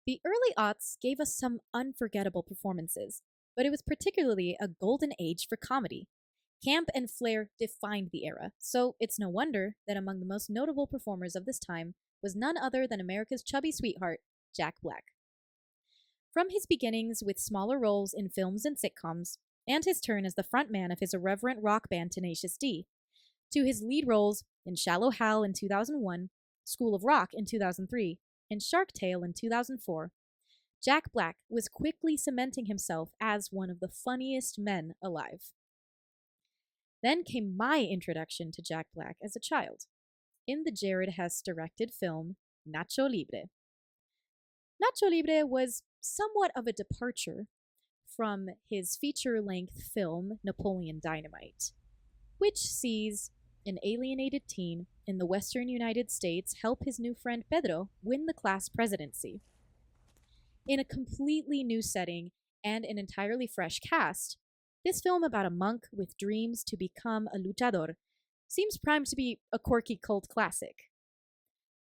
The early aughts gave us some unforgettable performances, but it was particularly a golden age for comedy. Camp and flair defined the era, so it's no wonder that among the most notable performers of this time was none other than America's chubby sweetheart, Jack Black. From his beginnings with smaller roles in films and sitcoms, and his turn as the frontman of his irreverent rock band Tenacious D, to his lead roles in Shallow Hal in 2001, School of Rock in 2003, and Shark Tale in 2004, Jack Black was quickly cementing himself as one of the funniest men alive. Then came my introduction to Jack Black as a child, in the Jared Hess directed film Nacho Libre. Nacho Libre was somewhat of a departure from his feature length film Napoleon Dynamite, which sees an alienated teen in the western United States help his new friend Pedro win the class presidency. In a completely new setting and an entirely fresh cast, this film about a monk with dreams to become a luchador seems primed to be a quirky cult classic.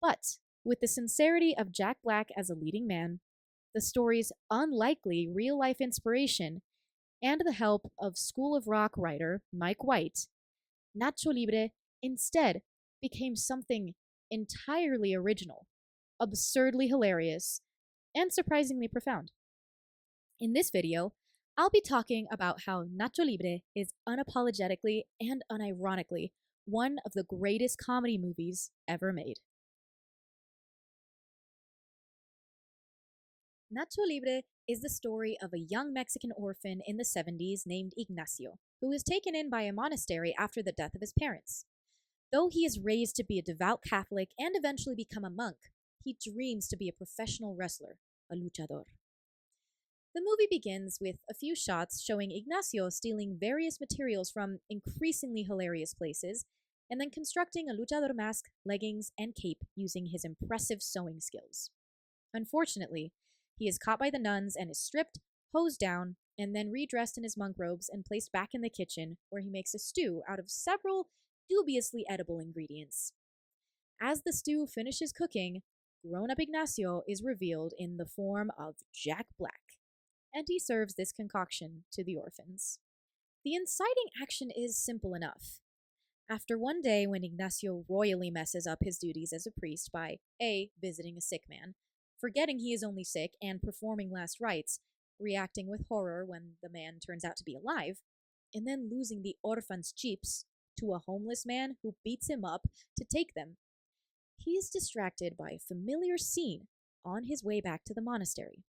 But with the sincerity of Jack Black as a leading man, the story's unlikely real life inspiration, and the help of School of Rock writer Mike White, Nacho Libre instead became something entirely original, absurdly hilarious, and surprisingly profound. In this video, I'll be talking about how Nacho Libre is unapologetically and unironically one of the greatest comedy movies ever made. Nacho Libre is the story of a young Mexican orphan in the 70s named Ignacio, who is taken in by a monastery after the death of his parents. Though he is raised to be a devout Catholic and eventually become a monk, he dreams to be a professional wrestler, a luchador. The movie begins with a few shots showing Ignacio stealing various materials from increasingly hilarious places, and then constructing a luchador mask, leggings, and cape using his impressive sewing skills. Unfortunately, he is caught by the nuns and is stripped, hosed down, and then redressed in his monk robes and placed back in the kitchen, where he makes a stew out of several dubiously edible ingredients. As the stew finishes cooking, grown-up Ignacio is revealed in the form of Jack Black, and he serves this concoction to the orphans. The inciting action is simple enough. After one day when Ignacio royally messes up his duties as a priest by A. visiting a sick man, forgetting he is only sick and performing last rites, reacting with horror when the man turns out to be alive, and then losing the orphans' jeeps to a homeless man who beats him up to take them, he is distracted by a familiar scene on his way back to the monastery.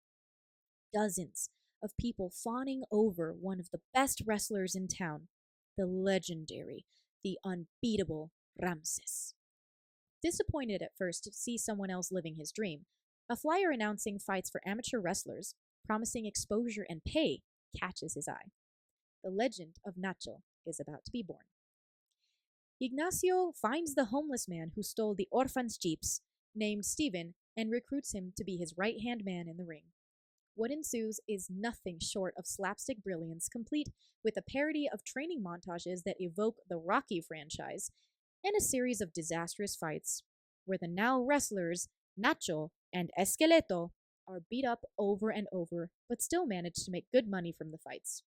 Dozens of people fawning over one of the best wrestlers in town, the legendary, the unbeatable Ramses. Disappointed at first to see someone else living his dream, a flyer announcing fights for amateur wrestlers, promising exposure and pay, catches his eye. The legend of Nacho is about to be born. Ignacio finds the homeless man who stole the orphans' jeeps, named Steven, and recruits him to be his right-hand man in the ring. What ensues is nothing short of slapstick brilliance, complete with a parody of training montages that evoke the Rocky franchise, and a series of disastrous fights, where the now wrestlers Nacho and Esqueleto are beat up over and over, but still manage to make good money from the fights.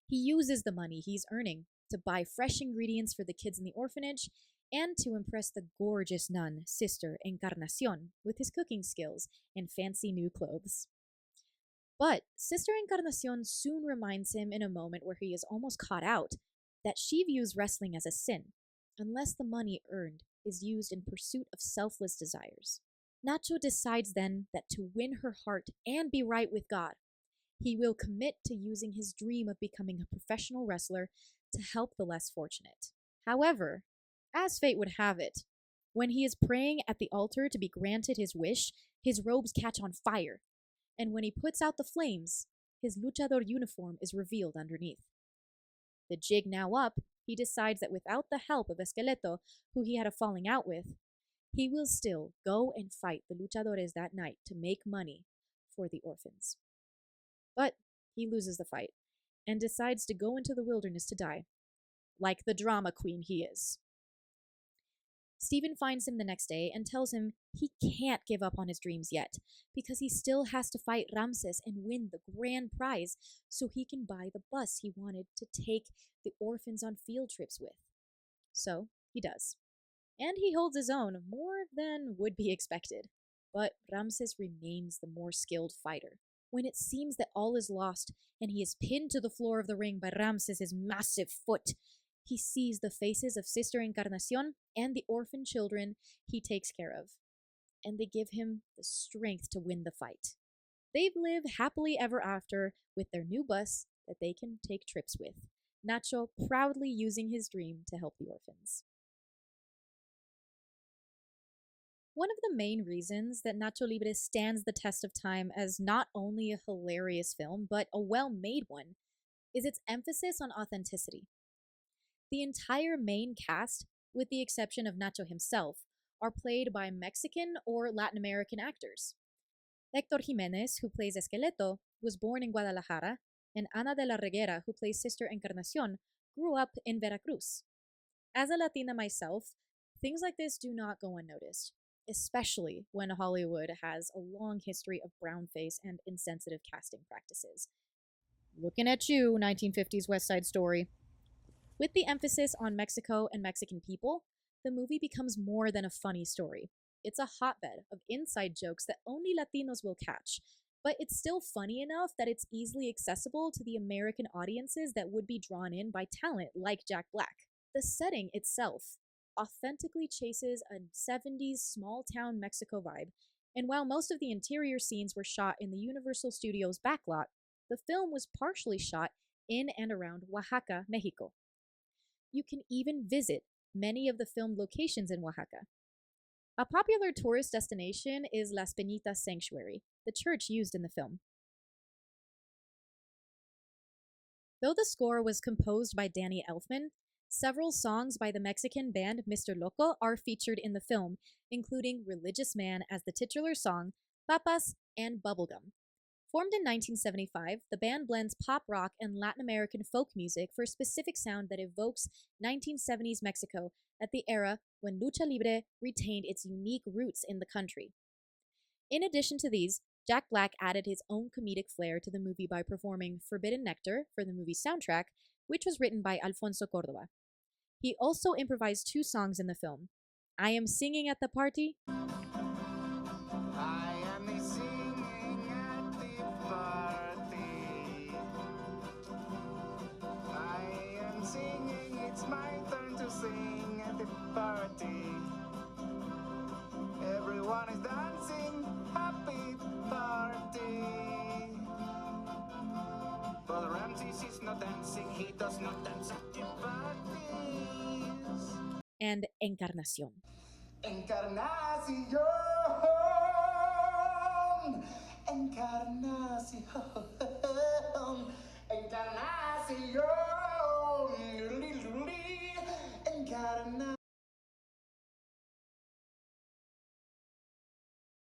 He uses the money he's earning to buy fresh ingredients for the kids in the orphanage and to impress the gorgeous nun, Sister Encarnacion, with his cooking skills and fancy new clothes. But Sister Encarnacion soon reminds him in a moment where he is almost caught out that she views wrestling as a sin, unless the money earned is used in pursuit of selfless desires. Nacho decides then that to win her heart and be right with God, he will commit to using his dream of becoming a professional wrestler to help the less fortunate. However, as fate would have it, when he is praying at the altar to be granted his wish, his robes catch on fire, and when he puts out the flames, his luchador uniform is revealed underneath. The jig now up, he decides that without the help of Esqueleto, who he had a falling out with, he will still go and fight the luchadores that night to make money for the orphans. But he loses the fight and decides to go into the wilderness to die, like the drama queen he is. Stephen finds him the next day and tells him he can't give up on his dreams yet because he still has to fight Ramses and win the grand prize so he can buy the bus he wanted to take the orphans on field trips with. So he does. And he holds his own more than would be expected. But Ramses remains the more skilled fighter. When it seems that all is lost and he is pinned to the floor of the ring by Ramses' massive foot, he sees the faces of Sister Encarnacion and the orphan children he takes care of, and they give him the strength to win the fight. They live happily ever after with their new bus that they can take trips with, Nacho proudly using his dream to help the orphans. One of the main reasons that Nacho Libre stands the test of time as not only a hilarious film, but a well-made one, is its emphasis on authenticity. The entire main cast, with the exception of Nacho himself, are played by Mexican or Latin American actors. Héctor Jiménez, who plays Esqueleto, was born in Guadalajara, and Ana de la Reguera, who plays Sister Encarnacion, grew up in Veracruz. As a Latina myself, things like this do not go unnoticed, especially when Hollywood has a long history of brownface and insensitive casting practices. Looking at you, 1950s West Side Story. With the emphasis on Mexico and Mexican people, the movie becomes more than a funny story. It's a hotbed of inside jokes that only Latinos will catch, but it's still funny enough that it's easily accessible to the American audiences that would be drawn in by talent like Jack Black. The setting itself authentically chases a 70s small-town Mexico vibe, and while most of the interior scenes were shot in the Universal Studios backlot, the film was partially shot in and around Oaxaca, Mexico. You can even visit many of the filmed locations in Oaxaca. A popular tourist destination is Las Peñitas Sanctuary, the church used in the film. Though the score was composed by Danny Elfman, several songs by the Mexican band Mr. Loco are featured in the film, including Religious Man as the titular song, Papas, and Bubblegum. Formed in 1975, the band blends pop rock and Latin American folk music for a specific sound that evokes 1970s Mexico at the era when lucha libre retained its unique roots in the country. In addition to these, Jack Black added his own comedic flair to the movie by performing Forbidden Nectar for the movie's soundtrack, which was written by Alfonso Córdoba. He also improvised 2 songs in the film, I Am Singing at the Party, It's my turn to sing at the party. Everyone is dancing, happy party. But Ramses is not dancing, he does not dance at the parties. and Encarnacion. Encarnacion, Encarnacion, Encarnacion.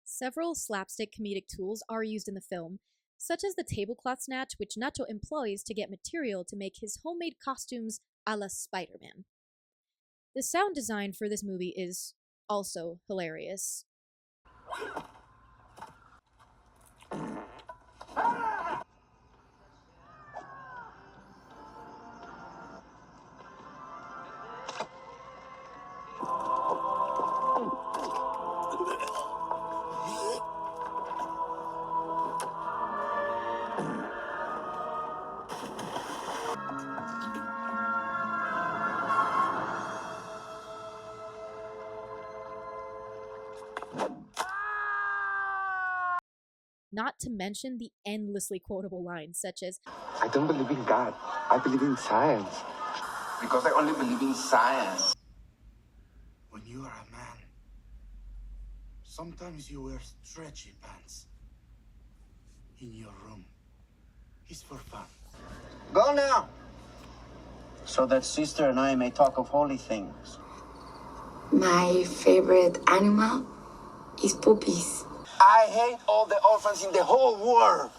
Several slapstick comedic tools are used in the film, such as the tablecloth snatch which Nacho employs to get material to make his homemade costumes a la Spider-Man. The sound design for this movie is also hilarious. Not to mention the endlessly quotable lines such as, I don't believe in God. I believe in science. Because I only believe in science. When you are a man, sometimes you wear stretchy pants in your room. It's for fun. Go now! So that sister and I may talk of holy things. My favorite animal is puppies. I hate all the orphans in the whole world.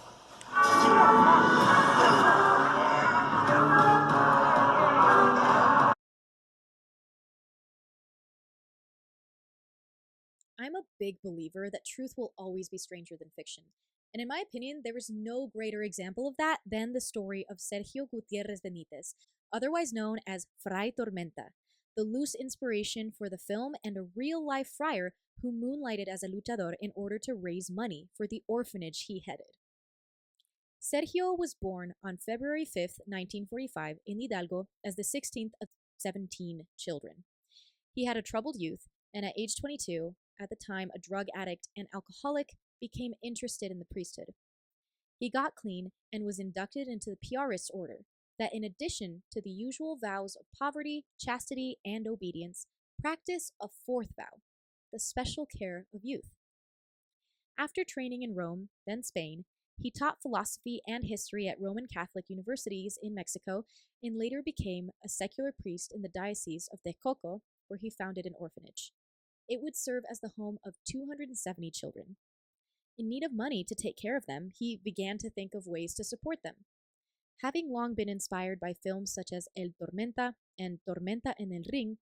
I'm a big believer that truth will always be stranger than fiction. And in my opinion, there is no greater example of that than the story of Sergio Gutierrez Benitez, otherwise known as Fray Tormenta, the loose inspiration for the film and a real life friar who moonlighted as a luchador in order to raise money for the orphanage he headed. Sergio was born on February 5th, 1945, in Hidalgo as the 16th of 17 children. He had a troubled youth, and at age 22, at the time a drug addict and alcoholic, became interested in the priesthood. He got clean and was inducted into the Piarist order, that in addition to the usual vows of poverty, chastity, and obedience, practice a fourth vow, the special care of youth. After training in Rome, then Spain, he taught philosophy and history at Roman Catholic universities in Mexico and later became a secular priest in the Diocese of Texcoco, where he founded an orphanage. It would serve as the home of 270 children. In need of money to take care of them, he began to think of ways to support them. Having long been inspired by films such as El Tormenta and Tormenta en el Ring,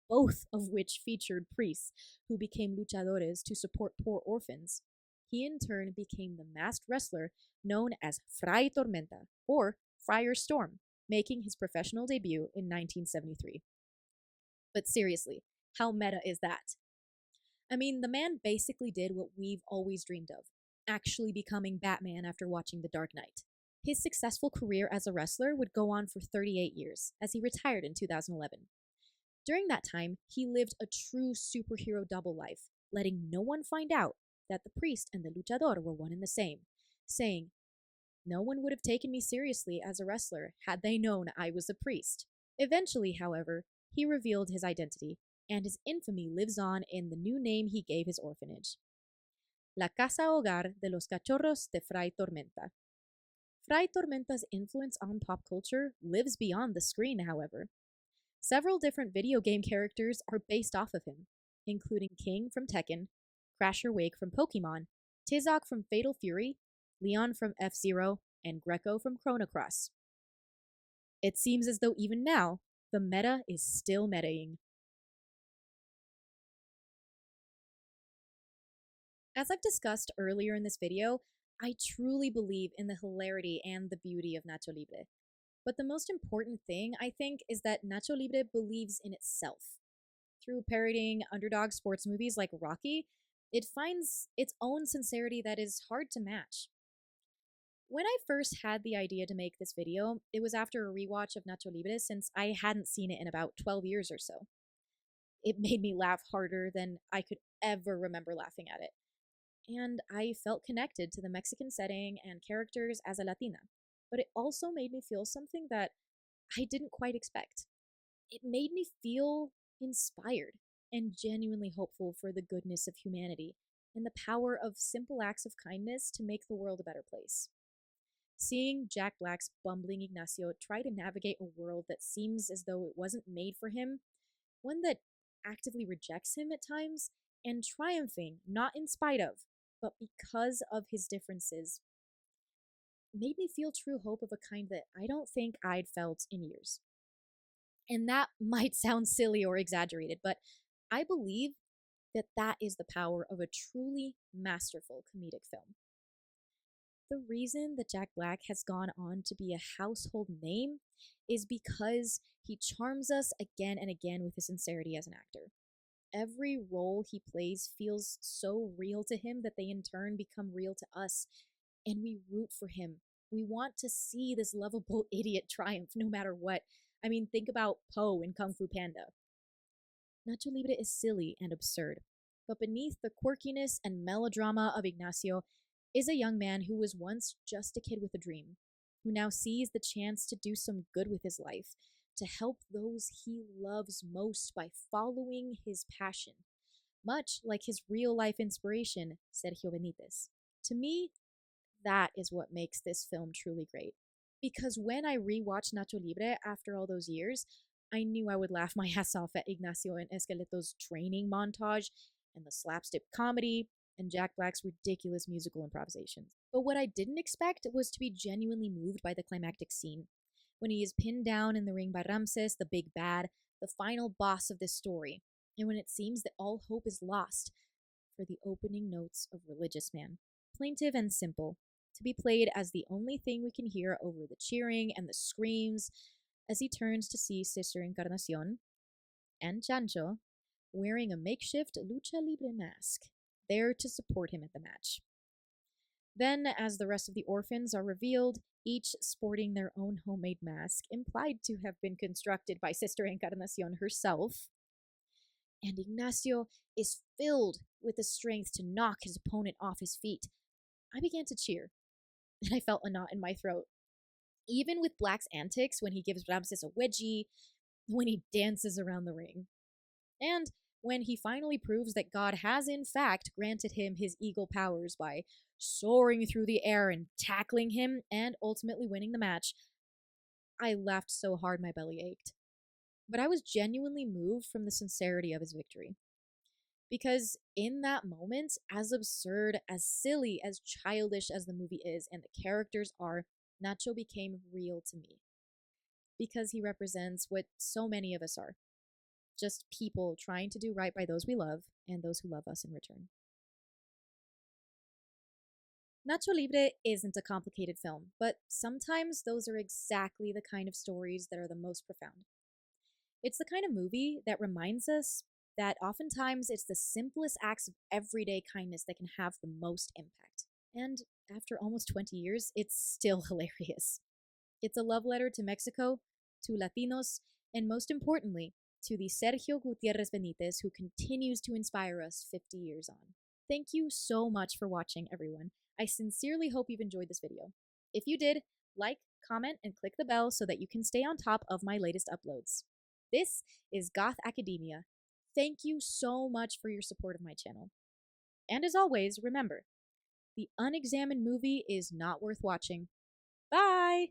both of which featured priests who became luchadores to support poor orphans, he in turn became the masked wrestler known as Fray Tormenta, or Friar Storm, making his professional debut in 1973. But seriously, how meta is that? I mean, the man basically did what we've always dreamed of, actually becoming Batman after watching The Dark Knight. His successful career as a wrestler would go on for 38 years, as he retired in 2011. During that time, he lived a true superhero double life, letting no one find out that the priest and the luchador were one and the same, saying, "No one would have taken me seriously as a wrestler had they known I was a priest." Eventually, however, he revealed his identity, and his infamy lives on in the new name he gave his orphanage, La Casa Hogar de los Cachorros de Fray Tormenta. Fray Tormenta's influence on pop culture lives beyond the screen, however. Several different video game characters are based off of him, including King from Tekken, Crasher Wake from Pokemon, Tizok from Fatal Fury, Leon from F-Zero, and Greco from Chrono Cross. It seems as though even now, the meta is still metaing. As I've discussed earlier in this video, I truly believe in the hilarity and the beauty of Nacho Libre. But the most important thing, I think, is that Nacho Libre believes in itself. Through parodying underdog sports movies like Rocky, it finds its own sincerity that is hard to match. When I first had the idea to make this video, it was after a rewatch of Nacho Libre since I hadn't seen it in about 12 years or so. It made me laugh harder than I could ever remember laughing at it. And I felt connected to the Mexican setting and characters as a Latina. But it also made me feel something that I didn't quite expect. It made me feel inspired and genuinely hopeful for the goodness of humanity and the power of simple acts of kindness to make the world a better place. Seeing Jack Black's bumbling Ignacio try to navigate a world that seems as though it wasn't made for him, one that actively rejects him at times, and triumphing not in spite of, but because of his differences, made me feel true hope of a kind that I don't think I'd felt in years. And that might sound silly or exaggerated, but I believe that that is the power of a truly masterful comedic film. The reason that Jack Black has gone on to be a household name is because he charms us again and again with his sincerity as an actor. Every role he plays feels so real to him that they in turn become real to us, and we root for him. We want to see this lovable idiot triumph no matter what. I mean, think about Po in Kung Fu Panda. Nacho Libre is silly and absurd, but beneath the quirkiness and melodrama of Ignacio is a young man who was once just a kid with a dream, who now sees the chance to do some good with his life, to help those he loves most by following his passion, much like his real-life inspiration, Sergio Benitez. To me, that is what makes this film truly great. Because when I rewatched Nacho Libre after all those years, I knew I would laugh my ass off at Ignacio and Esqueleto's training montage, and the slapstick comedy, and Jack Black's ridiculous musical improvisations. But what I didn't expect was to be genuinely moved by the climactic scene, when he is pinned down in the ring by Ramses, the big bad, the final boss of this story, and when it seems that all hope is lost. for the opening notes of Religious Man, plaintive and simple, to be played as the only thing we can hear over the cheering and the screams as he turns to see Sister Encarnacion and Chancho wearing a makeshift lucha libre mask, there to support him at the match. Then, as the rest of the orphans are revealed, each sporting their own homemade mask, implied to have been constructed by Sister Encarnacion herself, and Ignacio is filled with the strength to knock his opponent off his feet, I began to cheer, and I felt a knot in my throat. Even with Black's antics when he gives Ramses a wedgie, when he dances around the ring, and when he finally proves that God has in fact granted him his eagle powers by soaring through the air and tackling him and ultimately winning the match, I laughed so hard my belly ached. But I was genuinely moved from the sincerity of his victory. Because in that moment, as absurd, as silly, as childish as the movie is and the characters are, Nacho became real to me. Because he represents what so many of us are. Just people trying to do right by those we love and those who love us in return. Nacho Libre isn't a complicated film, but sometimes those are exactly the kind of stories that are the most profound. It's the kind of movie that reminds us that oftentimes it's the simplest acts of everyday kindness that can have the most impact. And after almost 20 years, it's still hilarious. It's a love letter to Mexico, to Latinos, and most importantly, to the Sergio Gutierrez Benitez who continues to inspire us 50 years on. Thank you so much for watching, everyone. I sincerely hope you've enjoyed this video. If you did, like, comment, and click the bell so that you can stay on top of my latest uploads. This is Goth Academia. Thank you so much for your support of my channel. And as always, remember, the unexamined movie is not worth watching. Bye!